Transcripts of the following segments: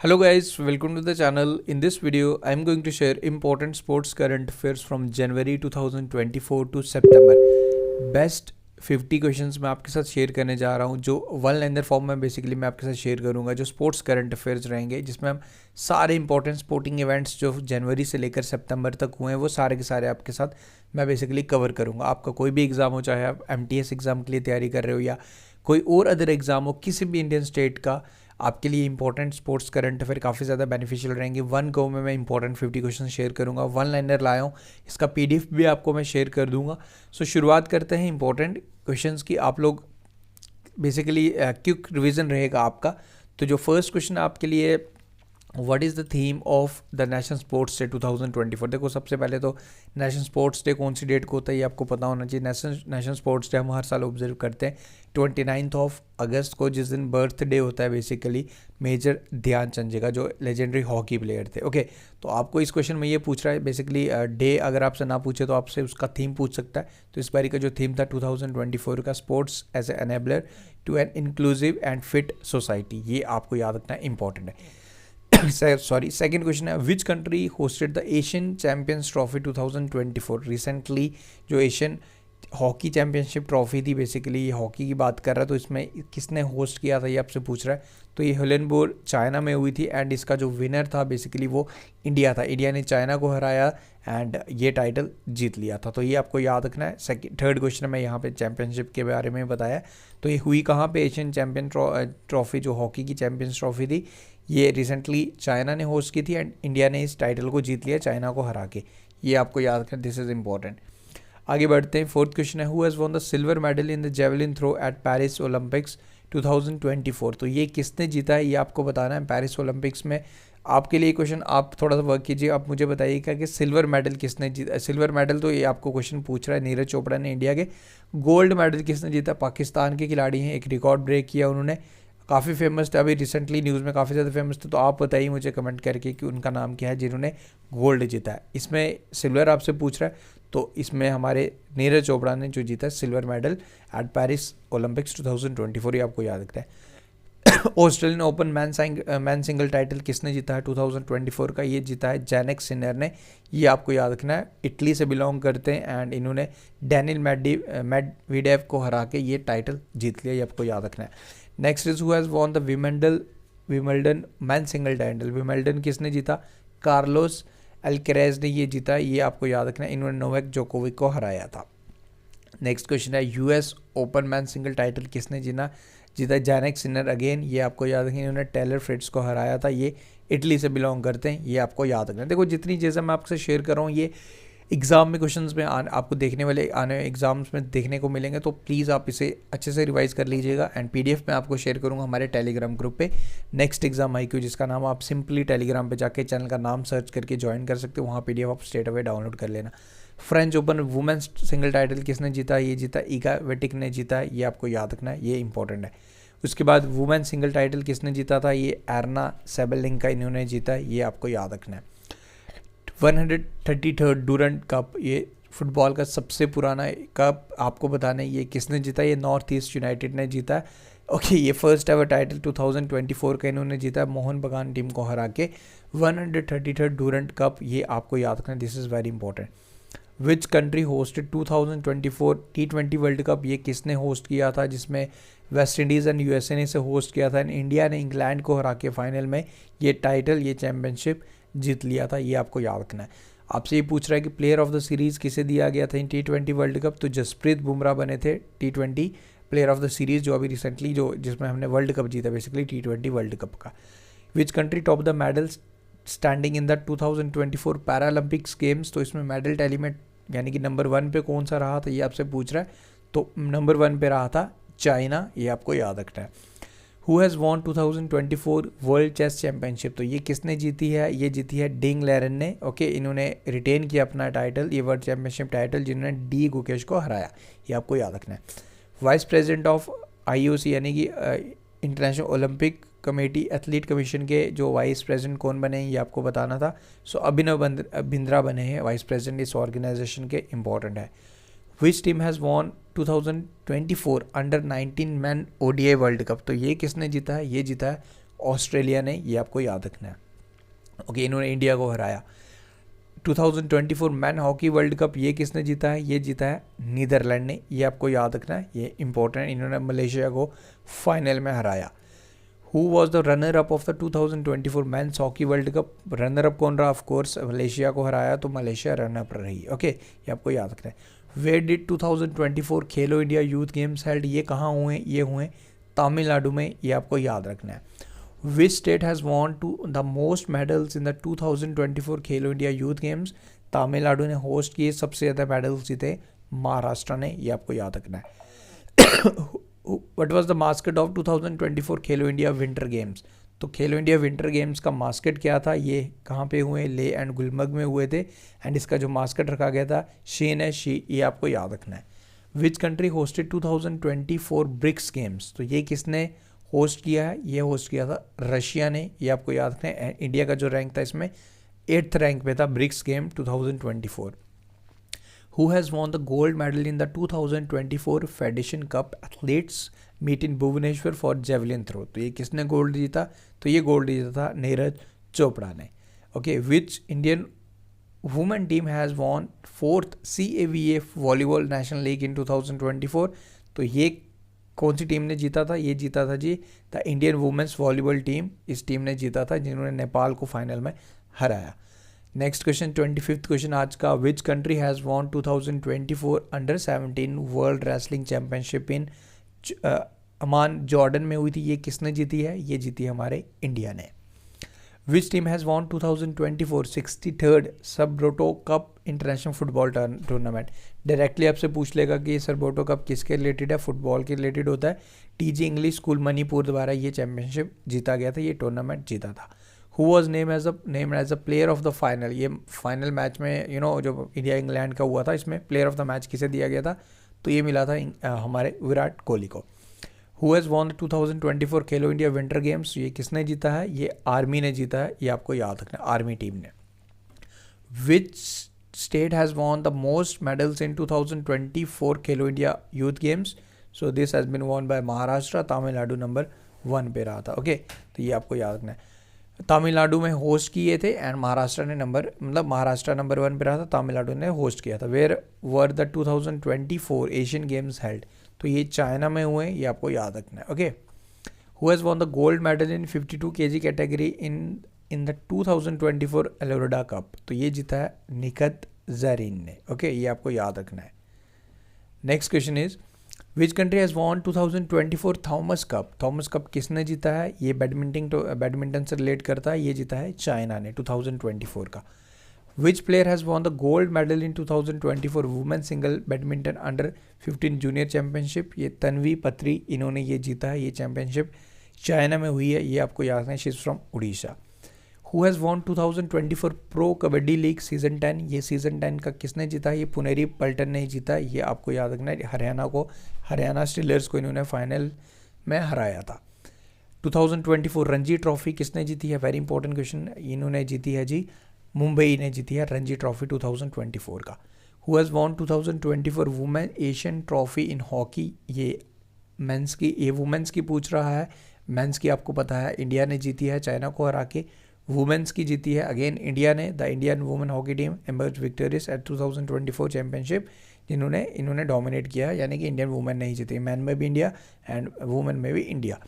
Hello guys, welcome to the channel. In this video, I am going to share important sports current affairs from January 2024 to September. Best 50 questions मैं आपके साथ share करने जा रहा हूँ, जो one liner form में basically मैं आपके साथ शेयर करूँगा, जो स्पोर्ट्स करंट अफेयर्स रहेंगे, जिसमें हम सारे इंपॉर्टेंट स्पोर्टिंग इवेंट्स जो जनवरी से लेकर सितंबर तक हुए हैं वो सारे के सारे आपके साथ मैं बेसिकली कवर करूँगा। आपका कोई भी एग्ज़ाम हो, चाहे आप MTS एग्ज़ाम के लिए तैयारी कर रहे हो या कोई और अदर एग्ज़ाम हो, किसी भी इंडियन स्टेट का, आपके लिए इंपॉर्टेंट स्पोर्ट्स करंट अफेयर काफ़ी ज़्यादा बेनिफिशियल रहेंगे। वन गो में मैं इंपॉर्टेंट 50 क्वेश्चन शेयर करूंगा। वन लाइनर लाया हूँ, इसका PDF भी आपको मैं शेयर कर दूंगा। सो शुरुआत करते हैं इंपॉर्टेंट क्वेश्चंस की। आप लोग बेसिकली क्विक रिवीजन रहेगा आपका। तो जो फर्स्ट क्वेश्चन आपके लिए, what is the theme of the national sports day 2024। देखो, सबसे पहले तो नेशनल स्पोर्ट्स डे कौन सी डेट को होता है ये आपको पता होना चाहिए। नेशनल स्पोर्ट्स डे हम हर साल ऑब्जर्व करते हैं 29 अगस्त को, जिस दिन बर्थडे होता है बेसिकली मेजर ध्यानचंद जी का, जो लेजेंडरी हॉकी प्लेयर थे। ओके, तो आपको इस क्वेश्चन में ये पूछ रहा है बेसिकली डे अगर आपसे ना पूछे तो आपसे उसका थीम पूछ सकता है। तो इस बारी का जो थीम था 2024 का, sports as a enabler to an inclusive and fit society, ये आपको याद रखना इंपॉर्टेंट है। सॉरी, सेकंड क्वेश्चन है, which country hosted the Asian champions trophy 2024। Recently जो एशियन हॉकी चैंपियनशिप ट्रॉफी थी, बेसिकली ये हॉकी की बात कर रहा है, तो इसमें किसने होस्ट किया था ये आपसे पूछ रहा है। तो ये हेलेनबोर्ग चाइना में हुई थी एंड इसका जो विनर था बेसिकली वो इंडिया था। इंडिया ने चाइना को हराया एंड ये टाइटल जीत लिया था। तो ये आपको याद रखना है। थर्ड क्वेश्चन में यहाँ पे चैंपियनशिप के बारे में बताया। तो ये हुई कहाँ पे, एशियन चैंपियन ट्रॉफी जो हॉकी की चैंपियंस ट्रॉफी थी, ये रिसेंटली चाइना ने होस्ट की थी एंड इंडिया ने इस टाइटल को जीत लिया चाइना को हरा के। ये आपको याद रखना, दिस इज इंपॉर्टेंट। आगे बढ़ते हैं। फोर्थ क्वेश्चन है, who has won the silver medal in the javelin throw at Paris Olympics 2024। तो ये किसने जीता है ये आपको बताना है पेरिस ओलंपिक्स में। आपके लिए क्वेश्चन, आप थोड़ा सा वर्क कीजिए, आप मुझे बताइएगा कि सिल्वर मेडल किसने जीता। सिल्वर मेडल तो ये आपको क्वेश्चन पूछ रहा है नीरज चोपड़ा ने इंडिया के। गोल्ड मेडल किसने जीता, पाकिस्तान के खिलाड़ी हैं, एक रिकॉर्ड ब्रेक किया उन्होंने, काफ़ी फेमस थे, अभी रिसेंटली न्यूज़ में काफ़ी ज़्यादा फेमस थे। तो आप बताइए मुझे कमेंट करके कि उनका नाम क्या है जिन्होंने गोल्ड जीता है। इसमें सिल्वर आपसे पूछ रहा है, तो इसमें हमारे नीरज चोपड़ा ने जो जीता है silver medal at Paris Olympics 2024, ये आपको याद रखता है। Australian open man single title किसने जीता है 2024 का, ये जीता है जैनिक सिनर ने, ये आपको याद रखना है। इटली से बिलोंग करते हैं एंड इन्होंने डैनियल मेडवेडेव को हरा के ये टाइटल जीत लिया, ये आपको याद रखना है। Next is who has won the Wimbledon men single title. Wimbledon किसने जीता, कार्लोस अल्करेज ने ये जीता, ये आपको याद रखना है। इन्होंने नोवाक जोकोविक को हराया था। नेक्स्ट क्वेश्चन है, US open man single title किसने जीता जैनिक सिनर अगेन, ये आपको याद रखना। इन्होंने टेलर फ्रिट्ज को हराया था, ये इटली से बिलोंग करते हैं, ये आपको याद रखना है। देखो, जितनी चीज़ें मैं आपसे शेयर कर रहा हूँ ये एग्ज़ाम में क्वेश्चंस में आपको देखने वाले आने एग्जाम्स में देखने को मिलेंगे, तो प्लीज़ आप इसे अच्छे से रिवाइज कर लीजिएगा। एंड PDF में आपको शेयर करूंगा हमारे टेलीग्राम ग्रुप पे, नेक्स्ट एग्जाम IQ, जिसका नाम आप सिंपली टेलीग्राम पे जाके चैनल का नाम सर्च करके ज्वाइन कर सकते हो। वहाँ PDF आप स्ट्रेट अवे डाउनलोड कर लेना। French open women's single title किसने जीता, ये जीता ईगा वेटिक ने जीता, ये आपको याद रखना है, ये इंपॉर्टेंट है। उसके बाद वुमेन सिंगल टाइटल किसने जीता था, ये एरना सेबेलिंका इन्होंने जीता, ये आपको याद रखना है। 133 डूरंट कप, ये फुटबॉल का सबसे पुराना कप, आपको बताना है ये किसने जीता, ये नॉर्थ ईस्ट यूनाइटेड ने जीता है। ओके, ये फर्स्ट एवर टाइटल 2024 का इन्होंने जीता है मोहन बगान टीम को हरा के। 133 डूरंट कप, ये आपको याद रखना है, this is very important. Which country hosted 2024 T20 world cup, ये किसने होस्ट किया था, जिसमें वेस्ट इंडीज़ एंड USA ने इसे होस्ट किया था एंड इंडिया ने इंग्लैंड को हरा के फाइनल में ये टाइटल, ये चैम्पियनशिप जीत लिया था, ये आपको याद रखना है। आपसे ये पूछ रहा है कि प्लेयर ऑफ द सीरीज़ किसे दिया गया था इन T20 वर्ल्ड कप, तो जसप्रीत बुमराह बने थे T20 player of the series, जो अभी रिसेंटली जिसमें हमने वर्ल्ड कप जीता बेसिकली T20 वर्ल्ड कप का। Which country top the medal standing in the 2024 Paralympics games, तो इसमें मेडल टैली में यानी कि नंबर 1 पे कौन सा रहा था ये आपसे पूछ रहा है। तो नंबर 1 पे रहा था चाइना, ये आपको याद रखना है। Who has won 2024 world chess championship, तो ये किसने जीती है, ये जीती है डिंग लेरन ने। ओके, इन्होंने रिटेन किया अपना टाइटल, ये वर्ल्ड चैम्पियनशिप टाइटल, जिन्होंने डी गुकेश को हराया, ये आपको याद रखना है। वाइस प्रेसिडेंट ऑफ IOC यानी कि international Olympic committee athlete commission के जो वाइस प्रेसिडेंट कौन बने हैं ये आपको बताना था। सो अभिनव बिंद्रा बने हैं वाइस प्रेसिडेंट इस ऑर्गेनाइजेशन के, इंपॉर्टेंट है। विच team has won 2024 under 19 man ODI world cup, तो ये किसने जीता है, ये जीता है ऑस्ट्रेलिया ने, ये आपको याद रखना है। ओके, इन्होंने इंडिया को हराया। 2024 मैन हॉकी वर्ल्ड कप ये किसने जीता है? ये जीता है नीदरलैंड ने, ये आपको याद रखना है, ये इंपॉर्टेंट। इन्होंने मलेशिया को फाइनल में हराया। Who was the runner up of the 2024 men's hockey world cup? Runner up कौन रहा? ऑफ कोर्स मलेशिया को हराया, तो मलेशिया रनर अप रही। ओके, ये आपको याद रखना है। Where did 2024 Khelo India youth games held? ये कहाँ हुए? ये हुए तमिलनाडु में, ये आपको याद रखना है। Which state has won to the most medals in the 2024 Khelo India youth games? Tamil Nadu ने होस्ट किए, सबसे ज़्यादा मेडल्स जीते महाराष्ट्र ने, ये आपको याद रखना है। What was the mascot of 2024 Khelo India winter games? तो खेलो इंडिया विंटर गेम्स का मास्केट क्या था? ये कहाँ पे हुए? ले एंड गुलमर्ग में हुए थे, एंड इसका जो मास्केट रखा गया था शीन है, शी, ये आपको याद रखना है। Which country hosted 2024 BRICS games? तो ये किसने होस्ट किया है? ये होस्ट किया था रशिया ने, ये आपको याद रखना है। इंडिया का जो रैंक था इसमें 8th रैंक पे था BRICS game 2024। Who has won the gold medal in the 2024 Federation Cup Athletes Meet in Bhubaneswar for Javelin Throw? तो ये किसने गोल्ड जीता? तो ये गोल्ड जीता था नीरज चोपड़ा ने। Okay, which Indian women team has won 4th CAVA volleyball national league in 2024? तो ये कौन सी टीम ने जीता था? ये जीता था जी the Indian women's volleyball team, इस टीम ने जीता था, जिन्होंने नेपाल को फाइनल में हराया। नेक्स्ट क्वेश्चन, 25th क्वेश्चन आज का। Which country has won 2024 under 17 world wrestling championship in Aman Jordan में हुई थी? ये किसने जीती है? ये जीती है हमारे इंडिया ने। Which team has won 2024 63rd Subroto cup international football tournament? Directly आपसे पूछ लेगा कि ये सरबोटो कप किसके रिलेटेड है? फुटबॉल के रिलेटेड होता है। टीजी इंग्लिश स्कूल मणिपुर द्वारा ये चैम्पियनशिप जीता गया था, ये टूर्नामेंट जीता था। Who was name as a player of the final? ये फाइनल मैच में जो इंडिया इंग्लैंड का हुआ था, इसमें प्लेयर ऑफ द मैच किसे दिया गया था? तो ये मिला था हमारे विराट कोहली को। Who has won the 2024 Khelo India winter games? ये किसने जीता है? ये आर्मी ने जीता है, ये आपको याद रखना है, आर्मी टीम ने। विच state has won the most medals in 2024 Khelo India youth games? So this has been won by Maharashtra. Tamil Nadu number 1 पे रहा था। ओके, तो ये आपको याद रखना है। तमिलनाडु में होस्ट किए थे एंड महाराष्ट्र ने महाराष्ट्र नंबर 1 पे रहा था, तमिलनाडु ने होस्ट किया था। Where were the 2024 Asian games held? तो ये चाइना में हुए, ये आपको याद रखना है। Okay, who has won the gold medal in 52 kg category in the 2024 Elorda cup? तो ये जीता है निखत जरीन ने। ओके, ये आपको याद रखना है। Next question is which country has won 2024 Thomas cup? Thomas cup किसने जीता है? ये बैडमिंटन से रिलेट करता है, ये जीता है चाइना ने 2024 का। विच player has won the gold medal in 2024 women single badminton under 15 junior championship? ये तन्वी पत्री, इन्होंने ये जीता है, ये चैम्पियनशिप चाइना में हुई है, ये आपको याद रखना है। She is from Orissa. Who has won 2024 pro kabaddi league season 10? ये सीजन 10 का किसने जीता है? ये पुनेरी पल्टन ने जीता, ये आपको याद रखना है। हरियाणा स्टीलर्स को इन्होंने फाइनल में हराया था। 2024 रणजी ट्रॉफी किसने जीती है? Very important question. इन्होंने जीती है जी, मुंबई ने जीती है रणजी ट्रॉफी 2024 का। Who has won 2024 women Asian trophy in hockey? ये मेंस की, ये वुमेन्स की पूछ रहा है। मेंस की आपको पता है इंडिया ने जीती है चाइना को हरा के। वुमेन्स की जीती है अगेन इंडिया ने। The Indian women hockey team emerge victorious at 2024 championship, इन्होंने डोमिनेट किया, यानी कि इंडियन वुमेन नहीं जीती। मैन में भी इंडिया एंड वुमेन में भी India.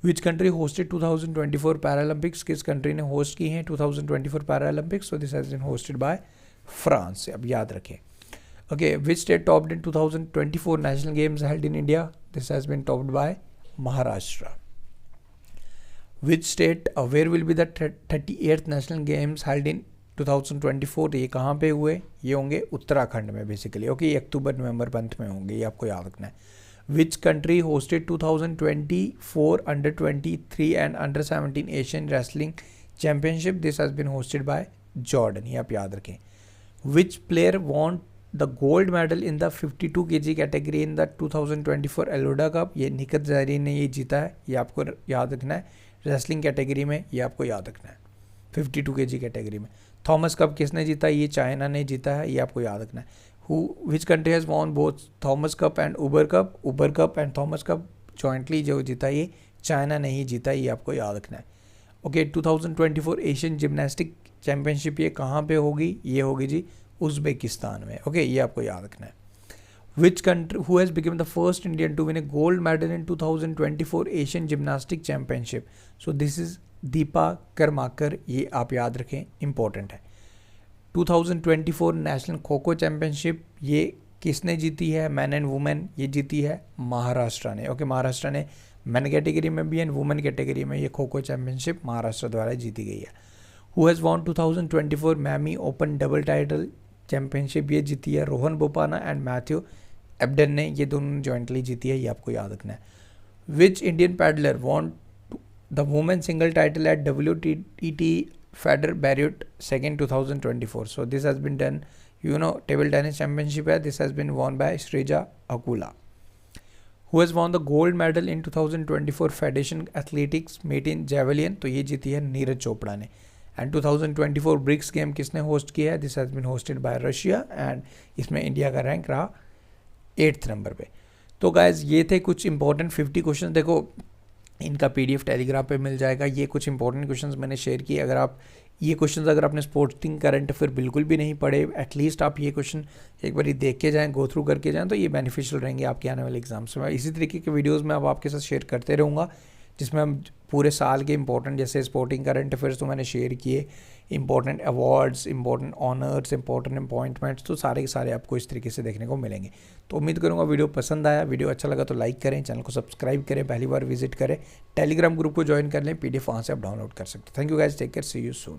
Which country hosted 2024 Paralympics? किस कंट्री ने होस्ट की हैं 2024 Paralympics? So this has been hosted by France, अब याद रखें। Okay, which state topped in 2024 national games held in India? This has been topped by Maharashtra. Which state where will be the 38th national games held in 2024? ये कहाँ पे हुए? ये होंगे उत्तराखंड में बेसिकली। ओके, ये अक्टूबर नवंबर मंथ में होंगे, ये आपको याद रखना है। Which country hosted 2024 under 23 and under 17 Asian wrestling championship? This has been hosted by Jordan, ये आप याद रखें। Which player won the gold medal in the 52 kg category in the 2024 Elorda cup? ये निखत जरीन ने ये जीता है, ये आपको याद रखना है। रेसलिंग कैटेगरी में, ये आपको याद रखना है 52 kg कैटेगरी में। थॉमस कप किसने जीता? ये चाइना ने जीता है, ये आपको याद रखना है। Which country has won both Thomas cup and Uber cup? Uber cup and Thomas cup jointly जो जीता ये चाइना ने ही जीता, ये आपको याद रखना है। ओके 2024 एशियन जिम्नास्टिक चैम्पियनशिप ये कहाँ पे होगी, ये होगी जी उज़्बेकिस्तान में। ओके ये आपको याद रखना है। Which country who has become the first Indian to win a gold medal in 2024 Asian gymnastic championship, so this is Dipa Karmakar, ये आप याद रखें, इंपॉर्टेंट है। 2024 नेशनल खो खो चैम्पियनशिप ये किसने जीती है, मैन एंड वुमेन, ये जीती है महाराष्ट्र ने। ओके महाराष्ट्र ने मैन कैटेगरी में भी एंड वुमेन कैटेगरी में ये खो खो चैम्पियनशिप महाराष्ट्र द्वारा जीती गई है। Who has won 2024 Miami open double title championship, ये जीती है Rohan Bopanna and Matthew Ebden ने, ये दोनों जॉइंटली जीती है, ये आपको याद रखना है। Which Indian paddler won the women single title at WTT feeder Beirut second 2024, so this has been done, you know, table tennis championship है, this has been won by Shrija Akula. Who has won the gold medal in 2024 Federation Athletics meet in Javelin, तो ये जीती है नीरज चोपड़ा ने। And 2024 BRICS game किसने host किया है, this has been hosted by Russia and इसमें इंडिया का रैंक रहा 8th नंबर पे। तो गाइज ये थे कुछ इंपॉर्टेंट 50 क्वेश्चन, देखो इनका PDF टेलीग्राम पे मिल जाएगा। ये कुछ इंपॉर्टेंट क्वेश्चंस मैंने शेयर किए। अगर आप ये क्वेश्चंस अगर आपने स्पोर्टिंग करंट अफेयर बिल्कुल भी नहीं पढ़े, एटलीस्ट आप ये क्वेश्चन एक बार देख के जाएं, गो थ्रू करके जाएं, तो ये बेनिफिशियल रहेंगे आपके आने वाले एग्जाम्स में। इसी तरीके के वीडियोस में अब आपके साथ शेयर करते रहूँगा, जिसमें हम पूरे साल के इंपॉर्टेंट जैसे स्पोर्टिंग करंट अफेयर्स तो मैंने शेयर किए, important awards, important honours, important appointments, तो सारे के सारे आपको इस तरीके से देखने को मिलेंगे। तो उम्मीद करूँगा वीडियो पसंद आया, वीडियो अच्छा लगा तो लाइक करें, चैनल को सब्सक्राइब करें, पहली बार विजिट करें, टेलीग्राम ग्रुप को ज्वाइन कर लें, PDF वहाँ से आप डाउनलोड कर सकते हैं। Thank you guys, take care, see you soon.